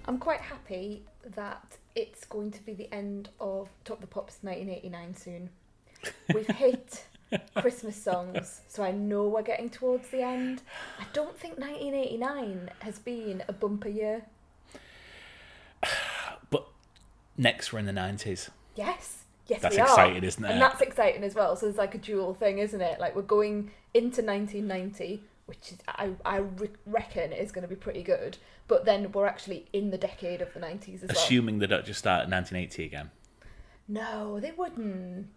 I'm quite happy that it's going to be the end of Top the Pops 1989 soon. We've hit Christmas songs, so I know we're getting towards the end. I don't think 1989 has been a bumper year. But next we're in the 90s. Yes, that's we are. exciting, isn't it? And that's exciting as well. So there's like a dual thing, isn't it? Like we're going into 1990, which is, I reckon is going to be pretty good. But then we're actually in the decade of the 90s as well. Assuming they don't just start at 1980 again. No, they wouldn't.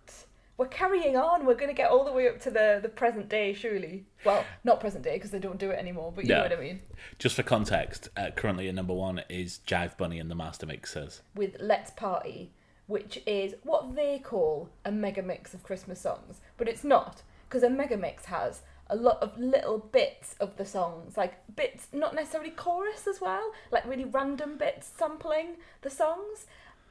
We're carrying on. We're going to get all the way up to the present day, surely. Well, not present day, because they don't do it anymore, but you know what I mean. Just for context, currently at number 1 is Jive Bunny and the Master Mixers. With Let's Party, which is what they call a mega mix of Christmas songs. But it's not, because a mega mix has a lot of little bits of the songs, like bits, not necessarily chorus as well, like really random bits sampling the songs.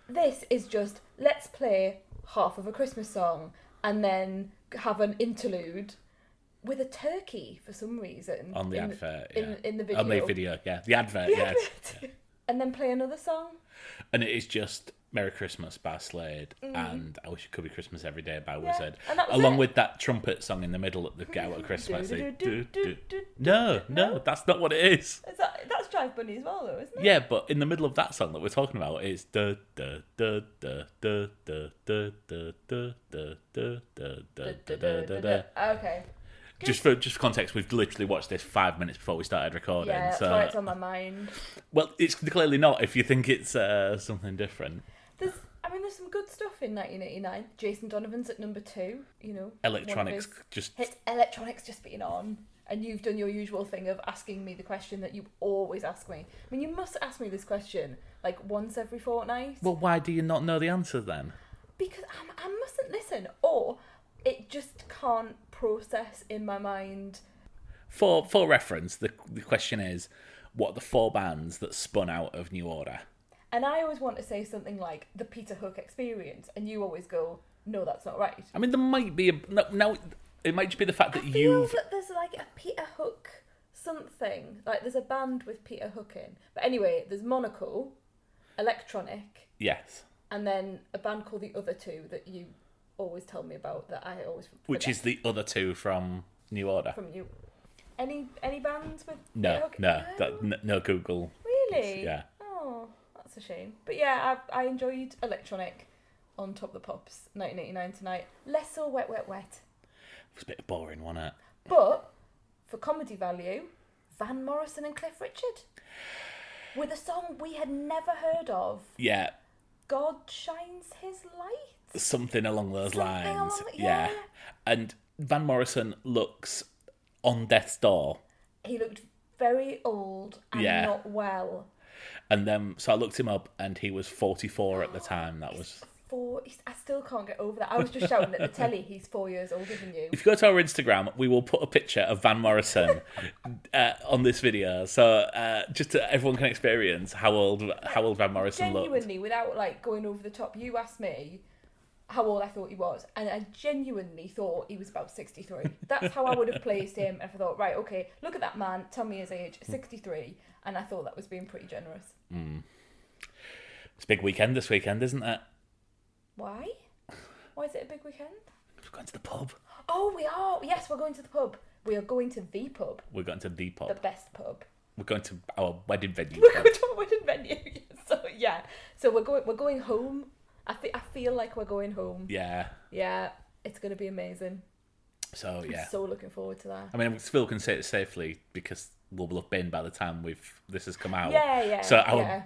This is just, let's play half of a Christmas song and then have an interlude with a turkey for some reason. On the advert, in the video. On the video, yeah. The advert, yes. Yeah. And then play another song. And it is just Merry Christmas by Slade and I Wish It Could Be Christmas Every Day by Wizard. Along with that trumpet song in the middle at the Get Out of Christmas. No, that's not what it is. That's Jive Bunny as well, though, isn't it? Yeah, but in the middle of that song that we're talking about, it's da da da da da da da da da da da da da. Okay. Just for context, we've literally watched this 5 minutes before we started recording. Yeah, that's why it's on my mind. Well, it's clearly not if you think it's something different. There's some good stuff in 1989. Jason Donovan's at number 2, you know. Electronics just being on. And you've done your usual thing of asking me the question that you always ask me. I mean, you must ask me this question like once every fortnight. Well, why do you not know the answer then? Because I mustn't listen, or it just can't process in my mind. For reference, the question is, what are the 4 bands that spun out of New Order? And I always want to say something like the Peter Hook Experience, and you always go, no, that's not right. I mean, there might be it might just be the fact that I feel that there's like a Peter Hook something. Like there's a band with Peter Hook in. But anyway, there's Monaco, Electronic. Yes. And then a band called The Other Two that you always tell me about that I always forget. Which is The Other Two from New Order. Any bands with No, Peter Hook? no Google. Really? Yeah. Oh, that's a shame. But yeah, I enjoyed Electronic on Top of the Pops 1989 tonight. Less so Wet, Wet, Wet. It was a bit boring, wasn't it? But, for comedy value, Van Morrison and Cliff Richard. With a song we had never heard of. Yeah. God Shines His Light? Something along those lines. Yeah. And Van Morrison looks on death's door. He looked very old and not well. And then, so I looked him up and he was 44 at the time. That was... I still can't get over that. I was just shouting at the telly, he's 4 years older than you. If you go to our Instagram, we will put a picture of Van Morrison on this video, so just so everyone can experience how old Van Morrison looked. Genuinely, without like going over the top, you asked me how old I thought he was, and I genuinely thought he was about 63. That's how I would have placed him. If I thought, right, okay, look at that man, tell me his age, 63, and I thought that was being pretty generous. It's a big weekend this weekend, isn't it? Why? Why is it a big weekend? We're going to the pub. Oh, we are. Yes, we're going to the pub. We are going to the pub. We're going to the pub. The best pub. We're going to our wedding venue. We're going to our wedding venue. So we're going home. I feel like we're going home. Yeah. Yeah, it's going to be amazing. So yeah. I'm so looking forward to that. I mean, Phil can say it safely because we'll have been by the time this has come out. Yeah. So our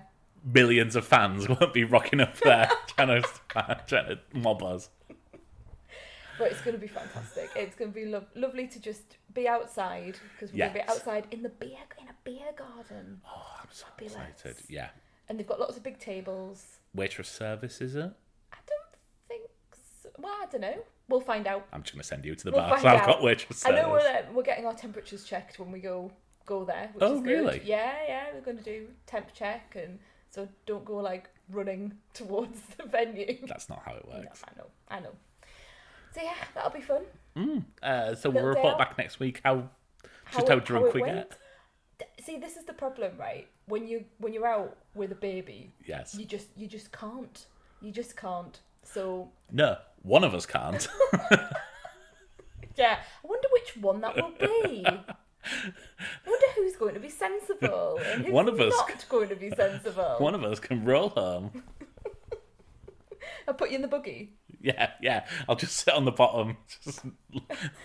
millions of fans won't be rocking up there trying to mob us. But it's going to be fantastic. It's going to be lovely to just be outside because we're going to be outside in a beer garden. Oh, I'm so excited. Yeah. And they've got lots of big tables. Waitress service, is it? I don't think so. Well, I don't know. We'll find out. I'm just going to send you to the bar. So I've got waitress service. I know we're getting our temperatures checked when we go there. Which is really? Good. Yeah. We're going to do temp check, and so don't go like running towards the venue. That's not how it works. No, I know. So yeah, that'll be fun. So we'll report back next week how drunk we get. See, this is the problem, right? when you're out with a baby, Yes. you just can't. You just can't. So No, one of us can't. yeah, I wonder which one that will be. I wonder who's going to be sensible and who's not going to be sensible. One of us can roll home. I'll put you in the buggy. Yeah. I'll just sit on the bottom, just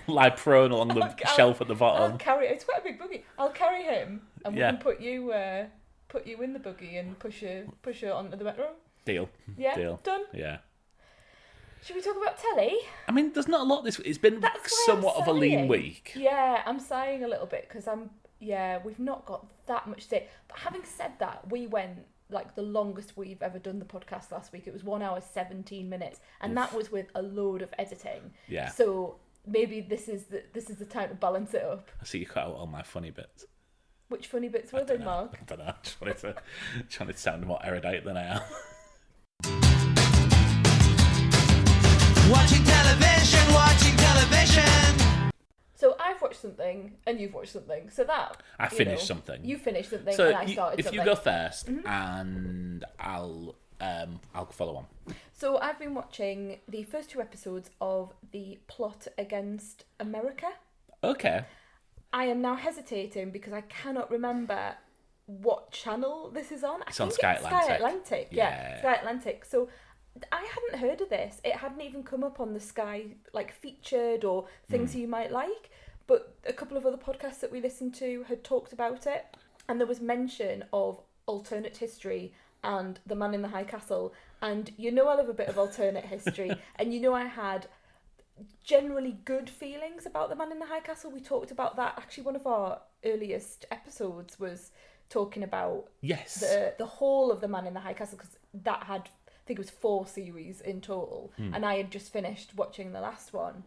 lie prone along the shelf at the bottom. I'll carry. It's quite a big buggy. I'll carry him, and we can put you in the buggy and push you onto the metro. Deal. Yeah. Deal. Done. Yeah. Should we talk about telly? I mean, there's not a lot this week. It's been somewhat of a lean week. Yeah, I'm sighing a little bit because we've not got that much to say. But having said that, we went like the longest we've ever done the podcast last week. It was 1 hour 17 minutes, and that was with a load of editing. Yeah. So maybe this is the time to balance it up. I see you cut out all my funny bits. Which funny bits were they, Mark? I don't know. Just wanted to sound more erudite than I am. Watching television. So I've watched something and you've watched something. So that I finished something. You finished something so and I started if something. you go first, and I'll follow on. So I've been watching the first 2 episodes of the Plot Against America. Okay. I am now hesitating because I cannot remember what channel this is on. It's on Sky Atlantic. Sky Atlantic, yeah. Sky Atlantic. So I hadn't heard of this. It hadn't even come up on the Sky featured or things you might like. But a couple of other podcasts that we listened to had talked about it, and there was mention of alternate history and The Man in the High Castle. And I love a bit of alternate history, and I had generally good feelings about The Man in the High Castle. We talked about that. Actually, one of our earliest episodes was talking about the whole of The Man in the High Castle, because that had, I think it was 4 series in total, and I had just finished watching the last one.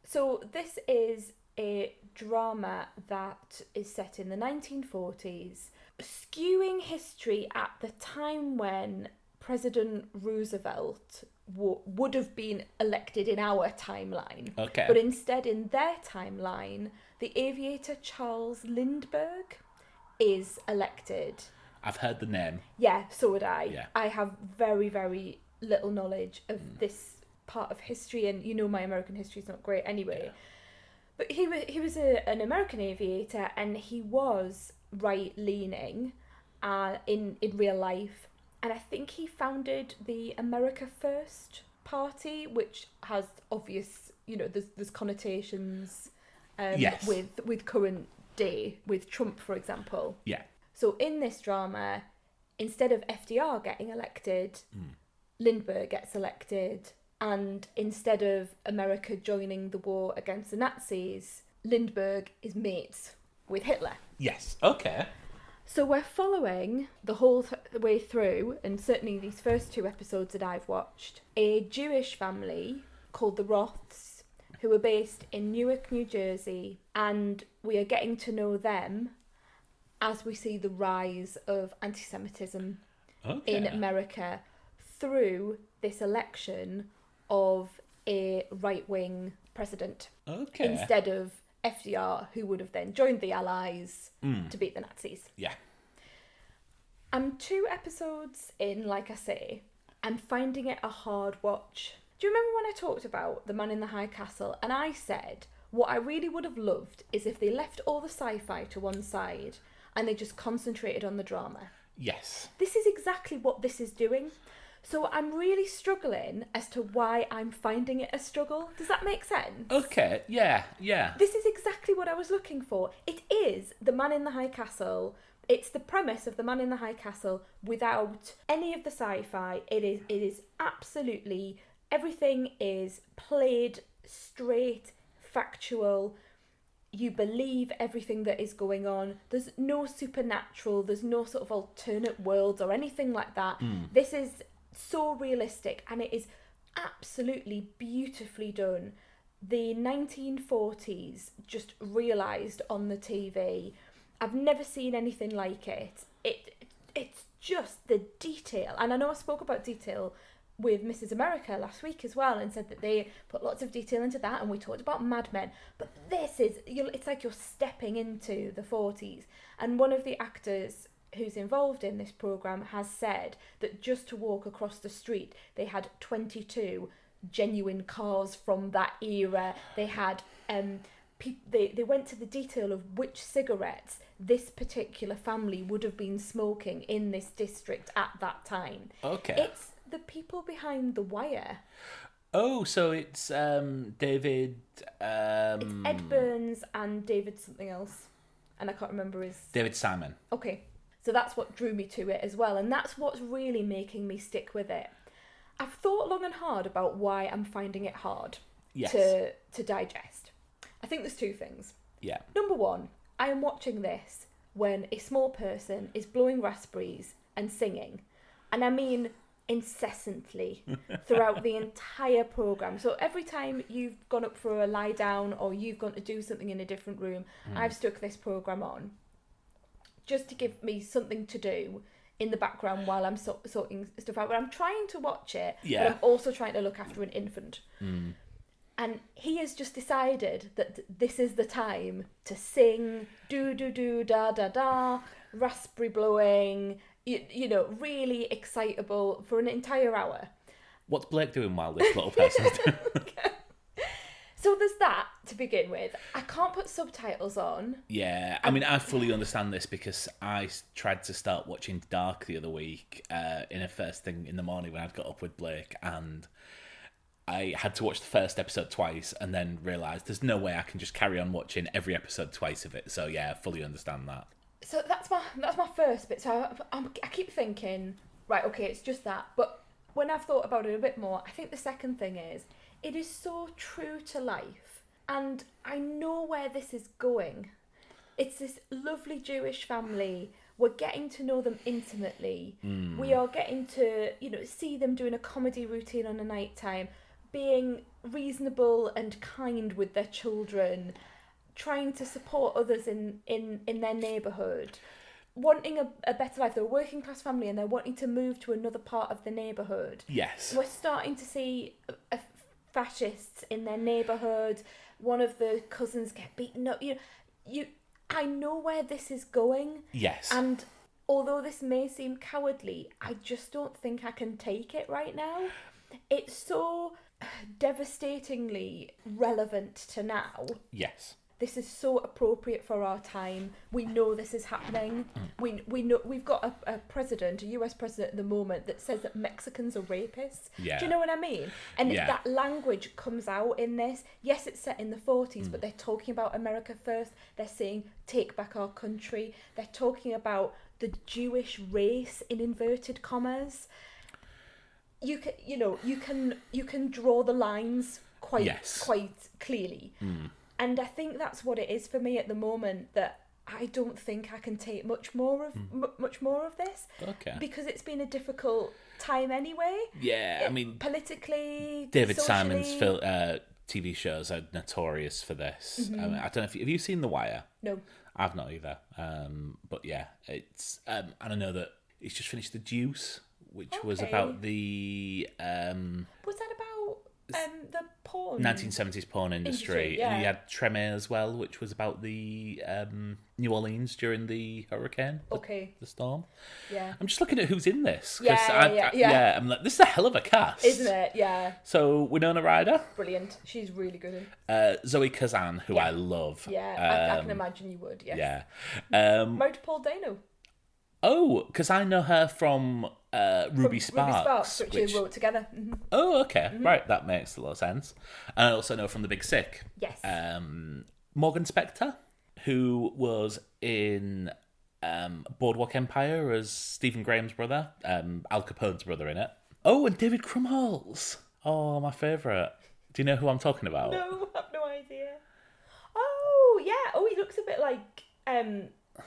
So this is a drama that is set in the 1940s, skewing history at the time when President Roosevelt would have been elected in our timeline. Okay. But instead, in their timeline, the aviator Charles Lindbergh is elected. I've heard the name. Yeah, so would I. Yeah. I have very, very little knowledge of this part of history, and my American history is not great anyway. Yeah. But he was an American aviator, and he was right-leaning in real life. And I think he founded the America First Party, which has obvious, there's connotations with current day, with Trump, for example. Yeah. So in this drama, instead of FDR getting elected, Lindbergh gets elected. And instead of America joining the war against the Nazis, Lindbergh is mates with Hitler. Yes. Okay. So we're following the whole way through, and certainly these first 2 episodes that I've watched, a Jewish family called the Roths, who are based in Newark, New Jersey, and we are getting to know them as we see the rise of anti-Semitism in America through this election of a right-wing president instead of FDR, who would have then joined the Allies to beat the Nazis. Yeah. I'm 2 episodes in, like I say. I'm finding it a hard watch. Do you remember when I talked about The Man in the High Castle, and I said what I really would have loved is if they left all the sci-fi to one side and they just concentrated on the drama? Yes. This is exactly what this is doing. So I'm really struggling as to why I'm finding it a struggle. Does that make sense? Okay, yeah. This is exactly what I was looking for. It is The Man in the High Castle. It's the premise of The Man in the High Castle without any of the sci-fi. It is absolutely, everything is played straight, factual. You believe everything that is going on. There's no supernatural, there's no sort of alternate worlds or anything like that. This is so realistic, and it is absolutely beautifully done. The 1940s just realised on the TV. I've never seen anything like it. It's just the detail, and I know I spoke about detail with Mrs. America last week as well, and said that they put lots of detail into that, and we talked about Mad Men, but this is, it's like you're stepping into the 40s. And one of the actors who's involved in this programme has said that just to walk across the street, they had 22 genuine cars from that era. They had they went to the detail of which cigarettes this particular family would have been smoking in this district at that time. Okay. It's the people behind The Wire. Oh, so it's David... It's Ed Burns and David something else. And I can't remember his... David Simon. Okay. So that's what drew me to it as well. And that's what's really making me stick with it. I've thought long and hard about why I'm finding it hard to digest. I think there's two things. Yeah. Number one, I am watching this when a small person is blowing raspberries and singing. And I mean incessantly throughout the entire programme. So every time you've gone up for a lie down or you've gone to do something in a different room, I've stuck this programme on just to give me something to do in the background while I'm sorting stuff out. But I'm trying to watch it, but I'm also trying to look after an infant. And he has just decided that this is the time to sing, da-da-da, raspberry blowing, you know, really excitable for an entire hour. What's Blake doing while this little person's doing? So there's that to begin with. I can't put subtitles on. Yeah, I mean, I fully understand this because I tried to start watching Dark the other week in a first thing in the morning when I'd got up with Blake, and I had to watch the first episode twice and then realised there's no way I can just carry on watching every episode twice of it. So yeah, I fully understand that. So that's my first bit. So I keep thinking, right, okay, it's just that. But when I've thought about it a bit more, I think the second thing is, it is so true to life. And I know where this is going. It's this lovely Jewish family. We're getting to know them intimately. We are getting to, you know, see them doing a comedy routine on a night time, being reasonable and kind with their children, trying to support others in their neighbourhood, wanting a better life. They're a working class family and they're wanting to move to another part of the neighbourhood. Yes. We're starting to see fascists in their neighbourhood. One of the cousins get beaten up. I know where this is going. Yes. And although this may seem cowardly, I just don't think I can take it right now. It's so devastatingly relevant to now. Yes. This is so appropriate for our time. We know this is happening. We know we've got a president, a US president at the moment, that says that Mexicans are rapists. Yeah. Do you know what I mean? And that language comes out in this. Yes, it's set in the 40s, but they're talking about America first. They're saying, take back our country. They're talking about the Jewish race in inverted commas. You can draw the lines quite clearly. And I think that's what it is for me at the moment, that I don't think I can take much more of this. Okay. Because it's been a difficult time anyway. Yeah, I mean, politically, David socially. Simon's TV shows are notorious for this. I mean, I don't know if have you seen The Wire? No. I've not either. But yeah, it's and I know that he's just finished The Deuce, which was about the was that about the porn 1970s porn industry. Yeah. And he had Tremé as well, which was about the New Orleans during the hurricane, the storm. Yeah. I'm just looking at who's in this. Yeah. I'm like, this is a hell of a cast, isn't it? Yeah. So Winona Ryder, brilliant. She's really good. Zoe Kazan, who I love. Yeah, I can imagine you would. Yes. Yeah. Married to Paul Dano. Oh, because I know her from Ruby Sparks, which we wrote together. Mm-hmm. Oh, okay. Right, that makes a lot of sense. And I also know from The Big Sick. Yes. Morgan Spector, who was in Boardwalk Empire as Stephen Graham's brother, Al Capone's brother in it. Oh, and David Krumholtz. Oh, my favourite. Do you know who I'm talking about? No, I have no idea. Oh, yeah. Oh, he looks a bit like...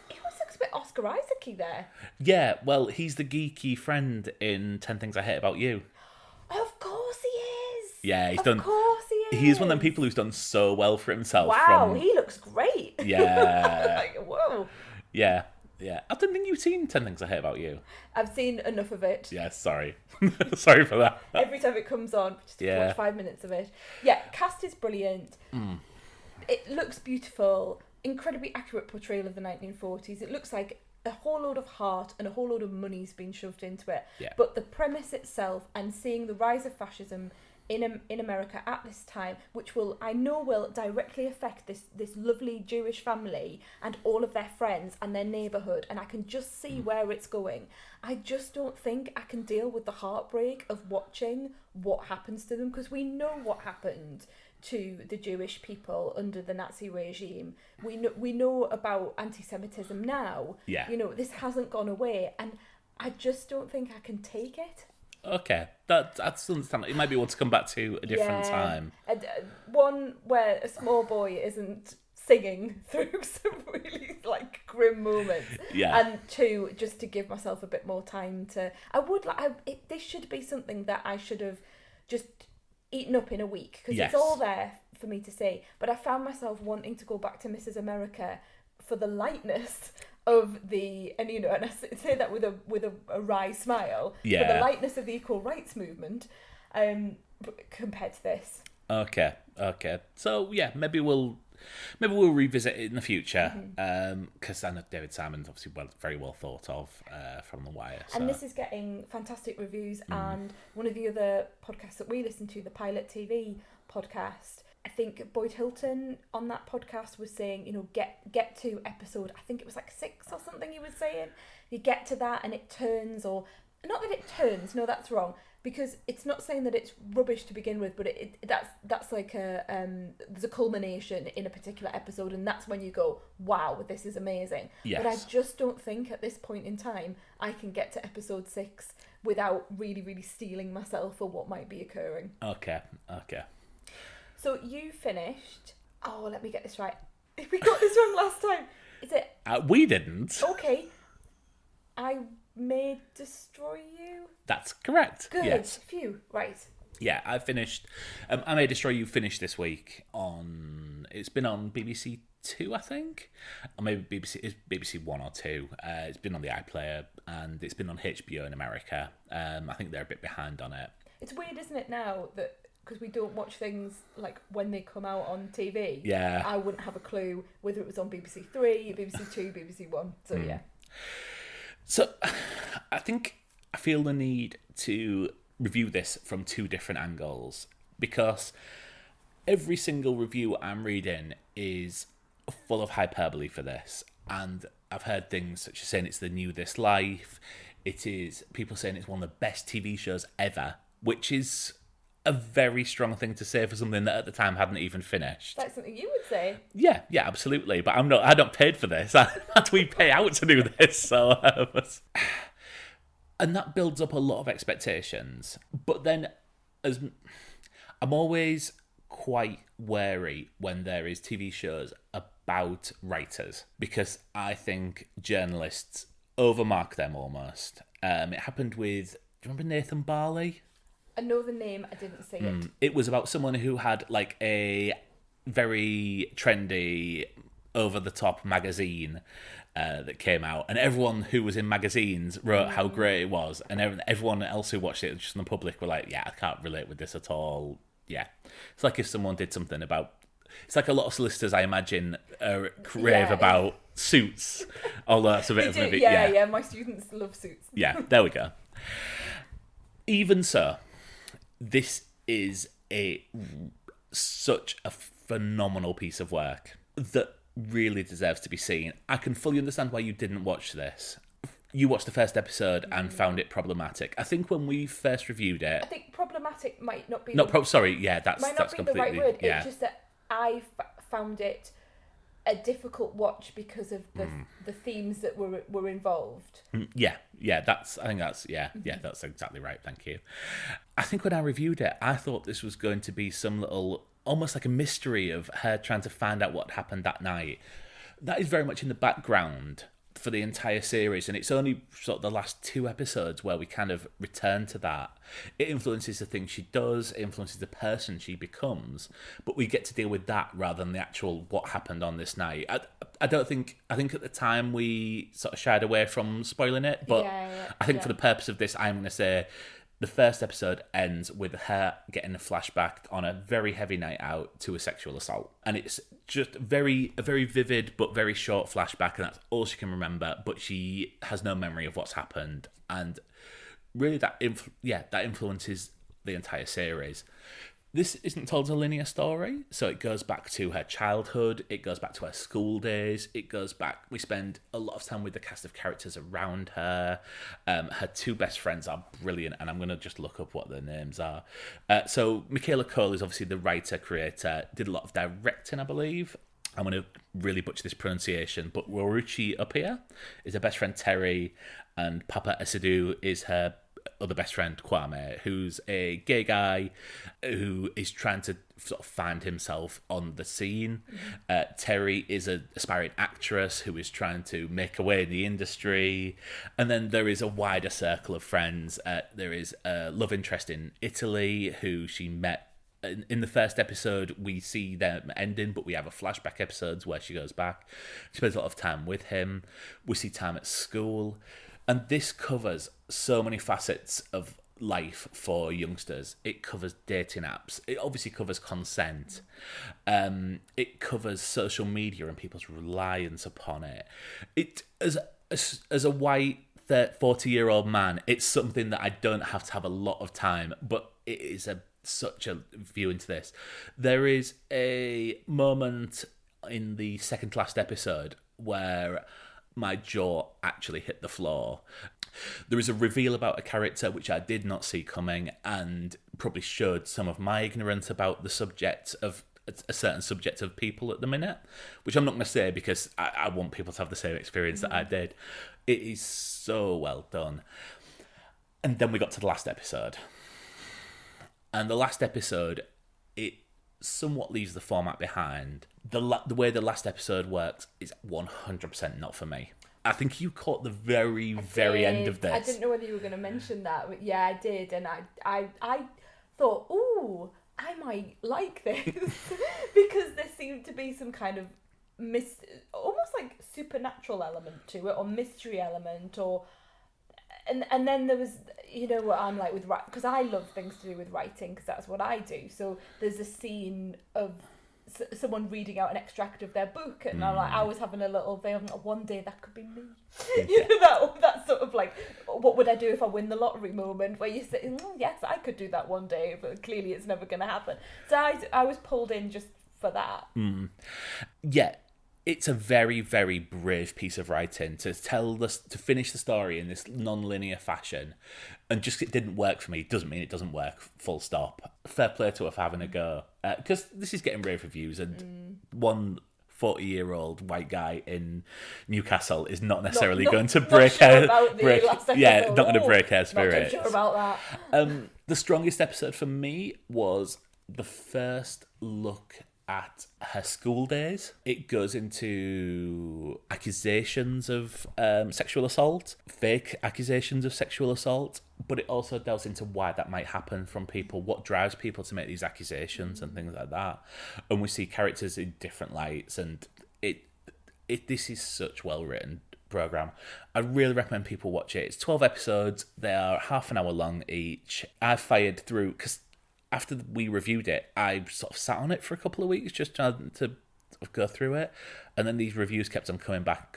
He almost looks a bit Oscar Isaac-y there. Yeah, well, he's the geeky friend in 10 Things I Hate About You. Of course he is. Yeah, Of course he is. He's one of them people who's done so well for himself. Wow, he looks great. Yeah. Like, whoa. Yeah. I don't think you've seen 10 Things I Hate About You. I've seen enough of it. Yeah, sorry. Sorry for that. Every time it comes on, just watch 5 minutes of it. Yeah, cast is brilliant. It looks beautiful. Incredibly accurate portrayal of the 1940s. It looks like a whole load of heart and a whole load of money's been shoved into it. Yeah. But the premise itself and seeing the rise of fascism in America at this time, which I know will directly affect this lovely Jewish family and all of their friends and their neighbourhood, and I can just see where it's going. I just don't think I can deal with the heartbreak of watching what happens to them, because we know what happened to the Jewish people under the Nazi regime. We know about anti-Semitism now. Yeah. This hasn't gone away, and I just don't think I can take it. Okay, that's understandable. You might be able to come back to a different time. One where a small boy isn't singing through some really grim moments. Yeah. And two, just to give myself a bit more time to. This should be something that I should have just eaten up in a week, because Yes. it's all there for me to see. But I found myself wanting to go back to Mrs. America for the lightness of and I say that with a wry smile, for the lightness of the equal rights movement, compared to this. Okay. So yeah, maybe we'll revisit it in the future, because I know David Simon's obviously very well thought of from The Wire. So. And this is getting fantastic reviews. And one of the other podcasts that we listen to, the Pilot TV podcast, I think Boyd Hilton on that podcast was saying, get to episode, I think it was 6 or something he was saying. You get to that and it turns, or not that it turns, no, that's wrong, because it's not saying that it's rubbish to begin with, but that's there's a culmination in a particular episode, and that's when you go, wow, this is amazing. Yes. But I just don't think at this point in time I can get to episode 6 without really, really steeling myself for what might be occurring. Okay. So you finished. Oh, let me get this right. We got this wrong last time. Is it? We didn't. Okay. I May Destroy You? That's correct. Good. Yes. Phew. Right. Yeah, I finished. I May Destroy You finished this week on. It's been on BBC 2, I think, or maybe BBC 1 or 2. It's been on the iPlayer, and it's been on HBO in America. I think they're a bit behind on it. It's weird, isn't it, now that, because we don't watch things when they come out on TV. Yeah. I wouldn't have a clue whether it was on BBC 3, BBC 2, BBC 1. So yeah. So I feel the need to review this from 2 different angles, because every single review I'm reading is full of hyperbole for this, and I've heard things such as saying it's the new This Life. It is people saying it's one of the best TV shows ever, which is a very strong thing to say for something that at the time hadn't even finished. That's something you would say. Yeah, absolutely. But I'm not paid for this. We pay out to do this, so. And that builds up a lot of expectations. But then, I'm always quite wary when there is TV shows about writers, because I think journalists overmark them almost. It happened with, do you remember Nathan Barley? I know the name, I didn't see it. It was about someone who had a very trendy, over-the-top magazine that came out, and everyone who was in magazines wrote how great it was, and everyone else who watched it, just in the public, were like, yeah, I can't relate with this at all. Yeah. It's like if someone did something about... It's like a lot of solicitors, I imagine, rave about Suits, although that's a bit of a... Yeah, my students love Suits. Yeah, there we go. Even so, this is such a phenomenal piece of work that really deserves to be seen. I can fully understand why you didn't watch this. You watched the first episode and found it problematic. I think when we first reviewed it... I think problematic might not be... sorry, yeah, that's completely... the right word. Yeah. It's just that I found it a difficult watch because of the themes that were involved. Yeah, that's exactly right, thank you. I think when I reviewed it, I thought this was going to be some little, almost like a mystery of her trying to find out what happened that night. That is very much in the background for the entire series, and it's only sort of the last 2 episodes where we kind of return to that. It influences the things she does, it influences the person she becomes, but we get to deal with that rather than the actual what happened on this night. I think at the time we sort of shied away from spoiling it, but I think for the purpose of this, I'm going to say The first episode ends with her getting a flashback on a very heavy night out to a sexual assault. And it's just a very vivid but very short flashback, and that's all she can remember, but she has no memory of what's happened. And really that influences the entire series. This isn't told as a linear story, so it goes back to her childhood, it goes back to her school days, we spend a lot of time with the cast of characters around her. Her two best friends are brilliant, and I'm going to just look up what their names are. So Michaela Coel is obviously the writer, creator, did a lot of directing, I believe. I'm going to really butcher this pronunciation, but Waruchi up here is her best friend Terry, and Papa Esidu is her other best friend Kwame, who's a gay guy who is trying to sort of find himself on the scene. Terry is an aspiring actress who is trying to make a way in the industry. And then there is a wider circle of friends. There is a love interest in Italy who she met. In the first episode, we see them ending, but we have a flashback episodes where she goes back. She spends a lot of time with him. We see time at school. And this covers so many facets of life for youngsters. It covers dating apps. It obviously covers consent. It covers social media and people's reliance upon it. It as a white 40-year-old man, it's something that I don't have to have a lot of time, but it is such a view into this. There is a moment in the second to last episode where my jaw actually hit the floor. There is a reveal about a character which I did not see coming, and probably showed some of my ignorance about the subject of a certain subject of people at the minute, which I'm not going to say because I want people to have the same experience that I did. It is so well done. And then we got to the last episode. And the last episode, it somewhat leaves the format behind. The way the last episode works is 100% not for me. I think you caught the very end of this. I didn't know whether you were going to mention that, but yeah, I did, and I thought, ooh, I might like this because there seemed to be some kind of almost like supernatural element to it, or mystery element, or and then there was, you know what I'm like with because I love things to do with writing because that's what I do. So there's a scene of someone reading out an extract of their book, and I was having a little veil. One day that could be me. You know, that sort of like, what would I do if I win the lottery moment, where you say, yes, I could do that one day, but clearly it's never going to happen. So I was pulled in just for that. Yeah. It's a very, very brave piece of writing to finish the story in this non-linear fashion, and just it didn't work for me. Doesn't mean it doesn't work. Full stop. Fair play to her for having a go, because this is getting rave reviews, and one 40-year-old white guy in Newcastle is not necessarily going to break her. Not going to break her spirits. Not sure about that. The strongest episode for me was the first look at her school days. It goes into accusations of sexual assault, fake accusations of sexual assault, but it also delves into why that might happen from people, what drives people to make these accusations and things like that. And we see characters in different lights, and this is such well written program. I really recommend people watch it. It's 12 episodes. They are half an hour long each. I fired through because after we reviewed it, I sort of sat on it for a couple of weeks just trying to go through it. And then these reviews kept on coming back,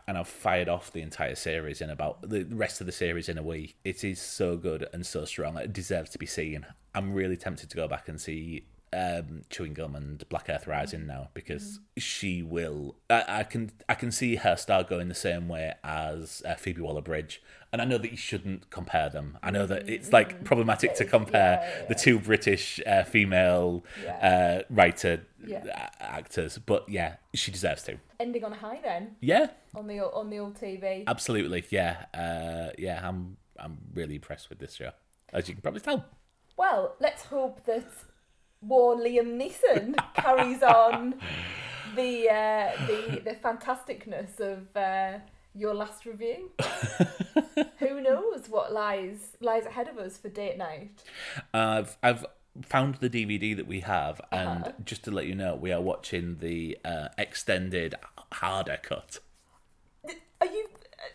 and I've fired off the entire series in about the rest of the series in a week. It is so good and so strong. It deserves to be seen. I'm really tempted to go back and see Chewing Gum and Black Earth Rising now, because she will. I can see her star going the same way as Phoebe Waller-Bridge, and I know that you shouldn't compare them. I know that it's like problematic to compare the two British female writer actors, but yeah, she deserves to. Ending on a high then. Yeah. On the old TV. Absolutely, yeah. I'm really impressed with this show, as you can probably tell. Well, let's hope that more Liam Neeson carries on the fantasticness of your last review. Who knows what lies ahead of us for date night? I've found the DVD that we have, and just to let you know, we are watching the extended harder cut.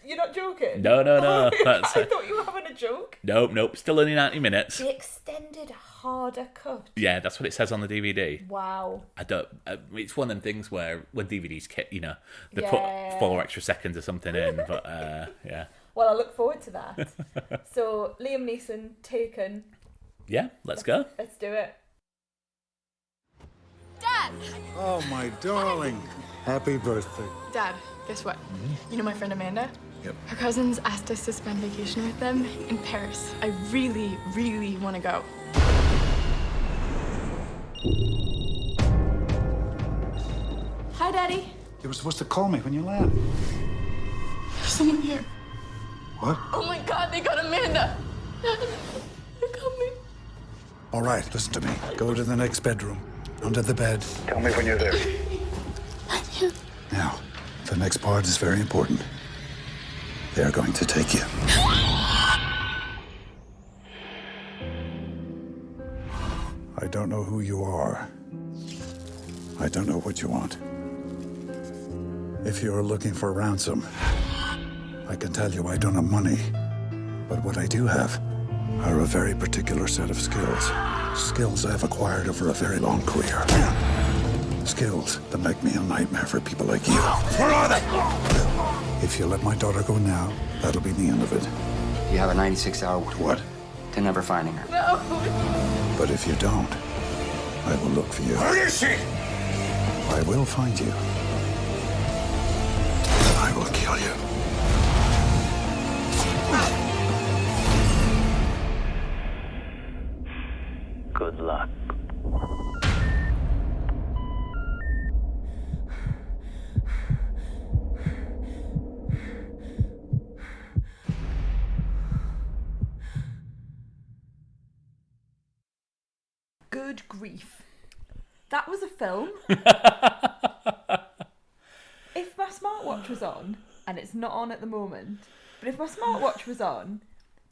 You're not joking? No. I thought you were having a joke. Nope. Still only 90 minutes. The extended harder cut. Yeah, that's what it says on the DVD. Wow. I don't. It's one of them things where when DVDs, they Yeah. put 4 extra seconds or something in. But yeah. Well, I look forward to that. So Liam Neeson, Taken. Yeah, let's go. Let's do it. Dad! Oh, my darling. Happy birthday. Dad, guess what? You know my friend Amanda? Yep. Her cousins asked us to spend vacation with them in Paris. I really, really want to go. Hi, Daddy. You were supposed to call me when you land. There's someone here. What? Oh my God, they got Amanda. Dad, they're coming. All right, listen to me. Go to the next bedroom. Under the bed. Tell me when you're there. Now, the next part is very important. They're going to take you. I don't know who you are. I don't know what you want. If you're looking for ransom, I can tell you I don't have money. But what I do have are a very particular set of skills. Skills I've acquired over a very long career. Skills that make me a nightmare for people like you. Where are they? If you let my daughter go now, that'll be the end of it. You have a 96-hour What? to never finding her. No. But if you don't, I will look for you. Where is she? I will find you. I will kill you. Good luck. Good grief. That was a film. If my smartwatch was on, and it's not on at the moment, but if my smartwatch was on,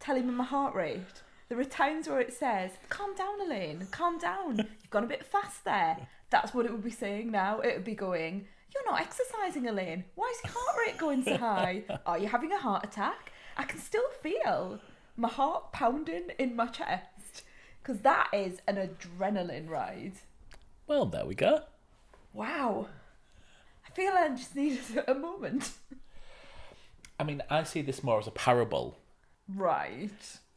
telling me my heart rate, there are times where it says, calm down, Elaine, calm down. You've gone a bit fast there. That's what it would be saying now. It would be going, you're not exercising, Elaine. Why is your heart rate going so high? Are you having a heart attack? I can still feel my heart pounding in my chest. Because that is an adrenaline ride. Well, there we go. Wow. I feel I just needed a moment. I mean, I see this more as a parable Right.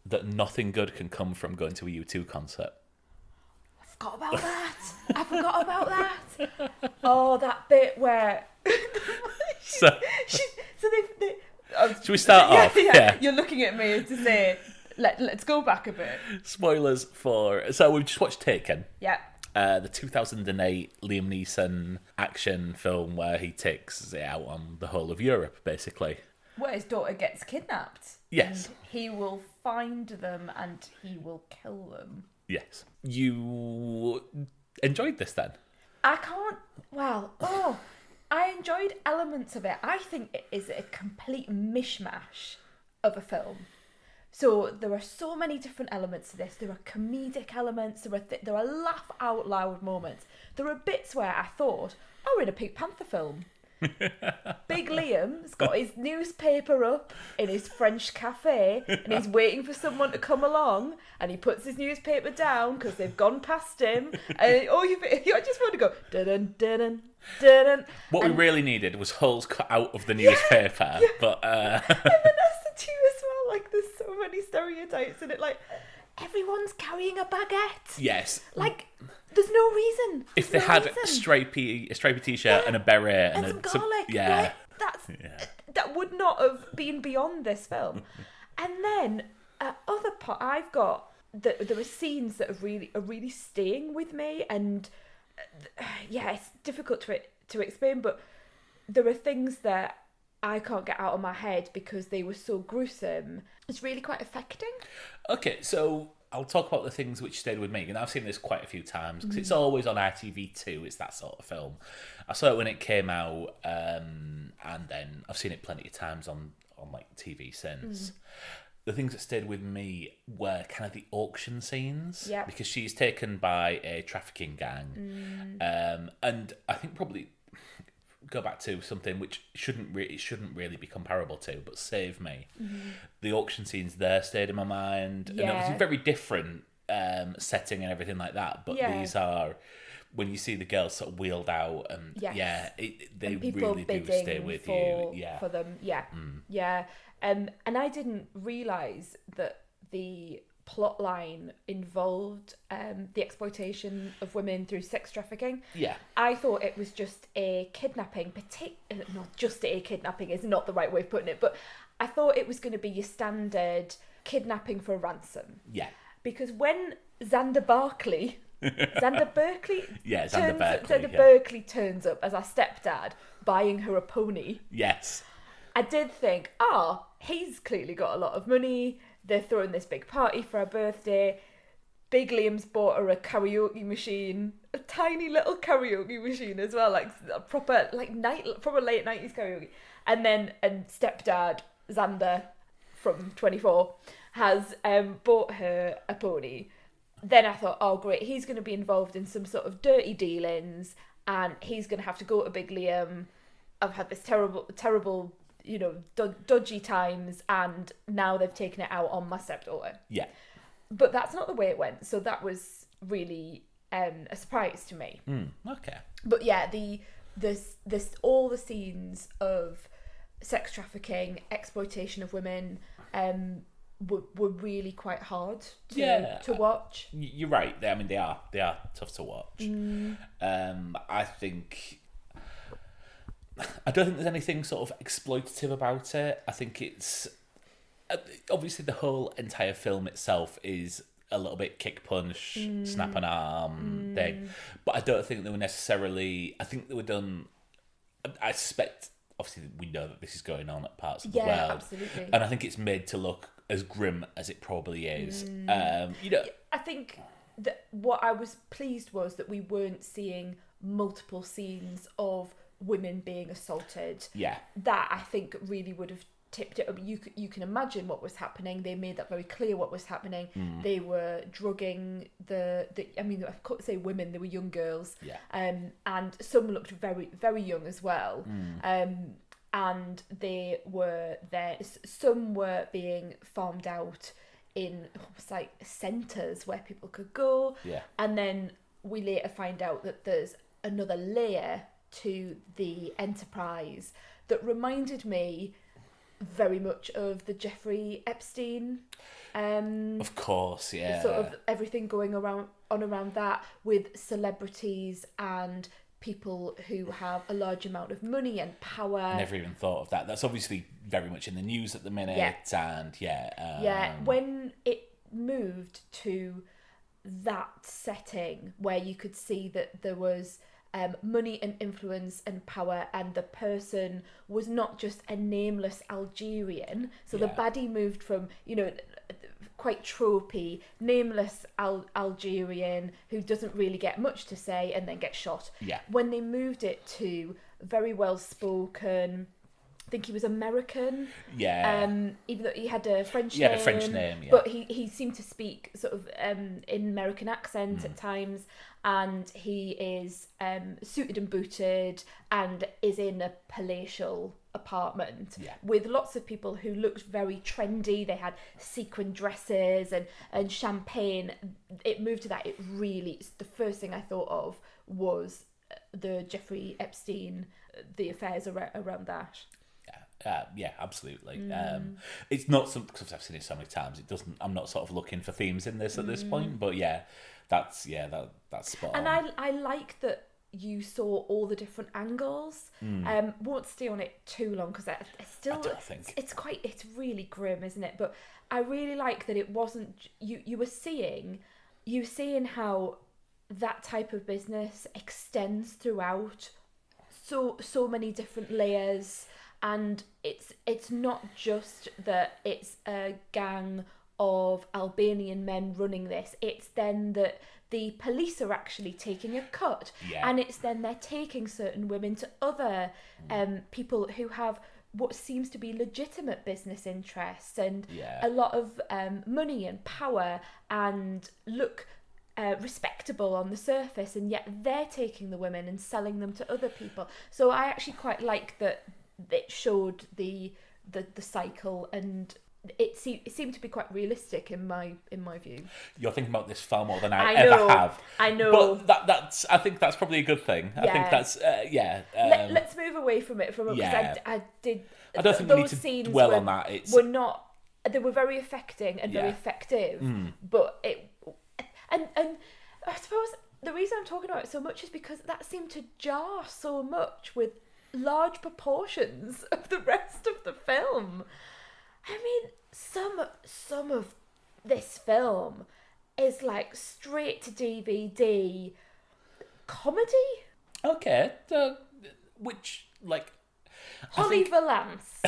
that nothing good can come from going to a U2 concert. I forgot about that. Oh, that bit where... So, they should we start off? Yeah. You're looking at me to say, let's go back a bit. Spoilers for... So we've just watched Taken. Yeah. The 2008 Liam Neeson action film where he takes it out on the whole of Europe, basically. Where his daughter gets kidnapped. Yes. And he will find them and he will kill them. Yes. You enjoyed this then? I enjoyed elements of it. I think it is a complete mishmash of a film. So there are so many different elements to this. There are comedic elements. There are laugh out loud moments. There are bits where I thought, oh, we're in a Pink Panther film. Big Liam's got his newspaper up in his French cafe and he's waiting for someone to come along and he puts his newspaper down because they've gone past him and I just want to go dun dun dun. What we really needed was holes cut out of the newspaper, but and Vanessa too as well. Like there's so many stereotypes in it. Like everyone's carrying a baguette. yes, Like there's no reason. if they had a stripy t-shirt and a beret and some garlic, like, that would not have been beyond this film. And then other part, I've got there are scenes that are really staying with me, and it's difficult to explain, but there are things that I can't get out of my head because they were so gruesome. It's really quite affecting. Okay, so I'll talk about the things which stayed with me, and I've seen this quite a few times because it's always on ITV2. It's that sort of film. I saw it when it came out, and then I've seen it plenty of times on like TV since. The things that stayed with me were kind of the auction scenes, because she's taken by a trafficking gang, and I think probably go back to something which shouldn't really be comparable to, but Save Me. Mm-hmm. The auction scenes there stayed in my mind, and obviously very different setting and everything like that. But these are, when you see the girls sort of wheeled out, and they really do stay with you. Yeah, for them. Yeah, and I didn't realise that the plot line involved the exploitation of women through sex trafficking. Yeah. I thought it was just a kidnapping, not just a kidnapping is not the right way of putting it, but I thought it was going to be your standard kidnapping for ransom. Yeah. Because when Xander Berkeley turns up as our stepdad buying her a pony. Yes. I did think, he's clearly got a lot of money. They're throwing this big party for her birthday. Big Liam's bought her a karaoke machine, a tiny little karaoke machine as well, like a proper late 90s karaoke. And stepdad Xander from 24 has bought her a pony. Then I thought, oh great, he's going to be involved in some sort of dirty dealings, and he's going to have to go to Big Liam. I've had this terrible, dodgy times, and now they've taken it out on my stepdaughter. Yeah. But that's not the way it went, so that was really a surprise to me. Okay. But yeah, all the scenes of sex trafficking, exploitation of women, were really quite hard to watch. You're right. I mean, they are tough to watch. I don't think there's anything sort of exploitative about it. I think it's obviously the whole entire film itself is a little bit kick punch, snap an arm thing, but I don't think they were necessarily. I think they were done. I suspect, obviously, we know that this is going on at parts of the world, absolutely, and I think it's made to look as grim as it probably is. I think that what I was pleased was that we weren't seeing multiple scenes of women being assaulted. Yeah, that I think really would have tipped it up. You can imagine what was happening. They made that very clear what was happening. They were drugging the I mean, I can't say women, they were young girls. Yeah. And some looked very, very young as well. And they were there. Some were being farmed out in almost like centres where people could go. Yeah. And then we later find out that there's another layer to the enterprise that reminded me very much of the Jeffrey Epstein. Of course, yeah. Sort of everything going around that with celebrities and people who have a large amount of money and power. I never even thought of that. That's obviously very much in the news at the minute. And when it moved to that setting where you could see that there was money and influence and power, and the person was not just a nameless Algerian. So the baddie moved from, quite tropey, nameless Algerian who doesn't really get much to say and then gets shot. Yeah. When they moved it to very well spoken, I think he was American. Yeah. Even though he had a French name. He had a French name, yeah. But he seemed to speak sort of in American accent at times. And he is suited and booted and is in a palatial apartment with lots of people who looked very trendy. They had sequin dresses and champagne. It moved to that. The first thing I thought of was the Jeffrey Epstein, the affairs around that. Yeah, absolutely. It's not something, because I've seen it so many times. It doesn't. I'm not sort of looking for themes in this at this point, but that's spot on. And I like that you saw all the different angles. Won't stay on it too long because I don't think it's really grim, isn't it? But I really like that it wasn't. You were seeing how that type of business extends throughout so many different layers. And it's not just that it's a gang of Albanian men running this. It's then that the police are actually taking a cut. Yeah. And it's then they're taking certain women to other people who have what seems to be legitimate business interests and a lot of money and power and look respectable on the surface, and yet they're taking the women and selling them to other people. So I actually quite like that it showed the cycle, and it seemed to be quite realistic in my view. You're thinking about this far more than I ever have. I know. But I think that's probably a good thing. Yeah. I think that's Let's move away from it because I don't think we need to dwell on that. They were very affecting and very effective, but and I suppose the reason I'm talking about it so much is because that seemed to jar so much with large proportions of the rest of the film. I mean, some of this film is like straight to DVD comedy. Okay, which like Holly Valance.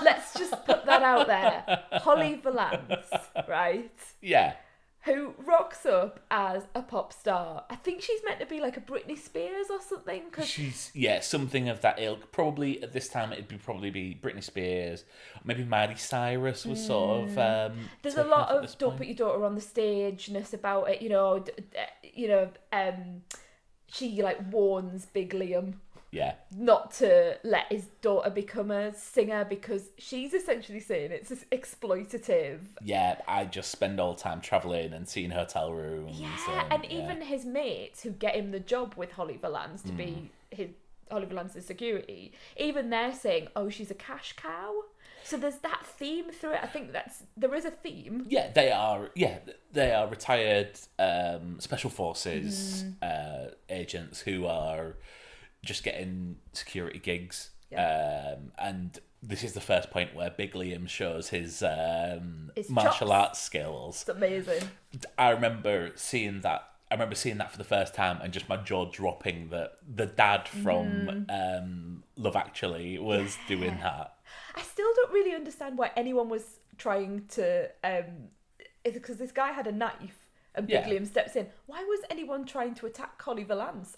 Let's just put that out there. Holly Valance, right? Yeah. Who rocks up as a pop star. I think she's meant to be like a Britney Spears or something. She's, something of that ilk. Probably at this time it'd probably be Britney Spears. Maybe Miley Cyrus was sort of... There's a lot of don't put your daughter on the stage-ness about it, she like warns Big Liam not to let his daughter become a singer because she's essentially saying it's exploitative. Yeah, I just spend all the time travelling and seeing hotel rooms. Yeah, and even his mates who get him the job with Holly Valance to be Holly Valance's security, even they're saying, oh, she's a cash cow. So there's that theme through it. I think there is a theme. Yeah, they are retired special forces agents who are just getting security gigs. Yeah. And this is the first point where Big Liam shows his martial arts skills. It's amazing. I remember seeing that for the first time and just my jaw dropping that the dad from Love Actually was doing that. I still don't really understand why anyone was trying to... because this guy had a knife and Big Liam steps in. Why was anyone trying to attack Holly Valance?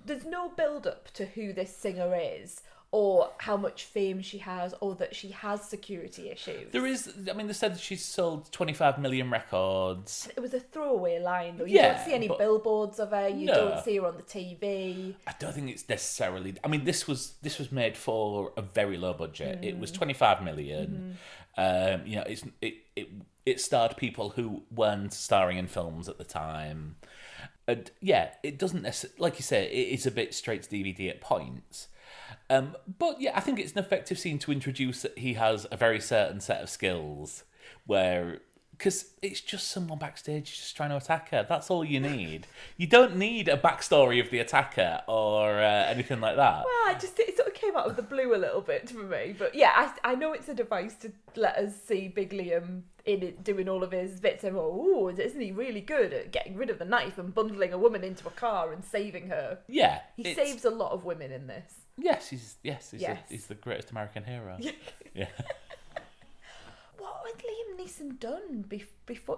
There's no build-up to who this singer is or how much fame she has or that she has security issues. There is... I mean, they said that she's sold 25 million records. It was a throwaway line, though. You don't see any billboards of her. You don't see her on the TV. I don't think it's necessarily... I mean, this was made for a very low budget. It was 25 million. It starred people who weren't starring in films at the time. And it doesn't necessarily... Like you say, it is a bit straight to DVD at points. But I think it's an effective scene to introduce that he has a very certain set of skills where... Because it's just someone backstage just trying to attack her. That's all you need. You don't need a backstory of the attacker or anything like that. Well, it sort of came out of the blue a little bit for me. But I know it's a device to let us see Big Liam in it doing all of his bits and isn't he really good at getting rid of the knife and bundling a woman into a car and saving her? Yeah. He saves a lot of women in this. Yes, he's the greatest American hero. Yeah. What had Liam Neeson done before?